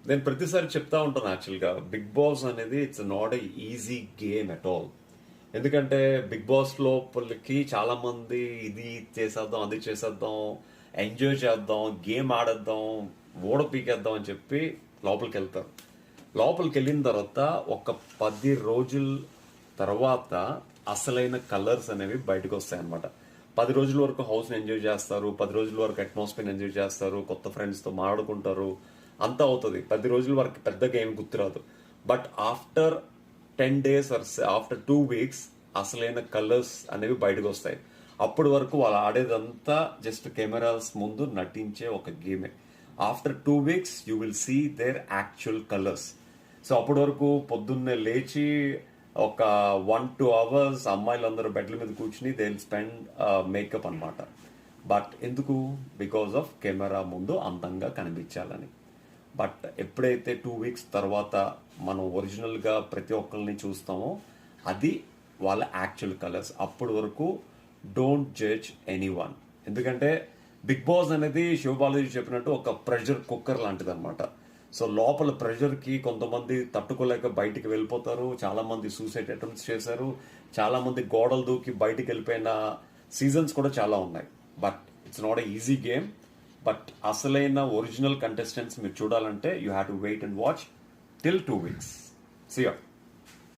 నేను ప్రతిసారి చెప్తా ఉంటాను యాక్చువల్గా బిగ్ బాస్ అనేది it's not a easy game at all. ఎందుకంటే బిగ్ బాస్ లోపలికి చాలా మంది ఇది చేసేద్దాం అది చేసేద్దాం ఎంజాయ్ చేద్దాం గేమ్ ఆడేద్దాం ఓడ పీకేద్దాం అని చెప్పి లోపలికి వెళ్తారు. లోపలికి వెళ్ళిన తర్వాత ఒక 10 రోజుల తర్వాత అసలైన కలర్స్ అనేవి బయటకు వస్తాయి అనమాట. 10 రోజుల వరకు హౌస్ని ఎంజాయ్ చేస్తారు, 10 రోజుల వరకు అట్మాస్ఫియర్ ఎంజాయ్ చేస్తారు, కొత్త ఫ్రెండ్స్తో మాట్లాడుకుంటారు, అంతా అవుతుంది. 10 రోజుల వరకు పెద్దగా ఏం గుర్తురాదు. But after 10 days or after 2 weeks అసలైన కలర్స్ అనేవి బయటకు వస్తాయి. అప్పటి వరకు వాళ్ళు ఆడేదంతా జస్ట్ కెమెరాస్ ముందు నటించే ఒక గేమే. After 2 weeks you will see there actual colours. So అప్పటి వరకు పొద్దున్నే లేచి ఒక 1-2 hours అమ్మాయిలందరూ బెడ్ల మీద కూర్చుని దే విల్ స్పెండ్ మేకప్ అనమాట. బట్ ఎందుకు? బికాస్ ఆఫ్ కెమెరా ముందు అందంగా కనిపించాలని. బట్ ఎప్పుడైతే 2 weeks తర్వాత మనం ఒరిజినల్గా ప్రతి ఒక్కరిని చూస్తామో అది వాళ్ళ యాక్చువల్ కలర్స్. అప్పటి వరకు డోంట్ జడ్జ్ ఎనీ వన్. ఎందుకంటే బిగ్ బాస్ అనేది శివబాలాజీ చెప్పినట్టు ఒక ప్రెషర్ కుక్కర్ లాంటిది అనమాట. సో లోపల ప్రెషర్కి కొంతమంది తట్టుకోలేక బయటికి వెళ్ళిపోతారు, చాలా మంది సూసైడ్ అటెంప్ట్స్ చేశారు, చాలా మంది గోడలు దూకి బయటికి వెళ్ళిపోయిన సీజన్స్ కూడా చాలా ఉన్నాయి. But it's not a easy game. But అసలైన ఒరిజినల్ కంటెస్టెంట్స్ మీరు చూడాలంటే you have to wait and watch till 2 weeks. See ya.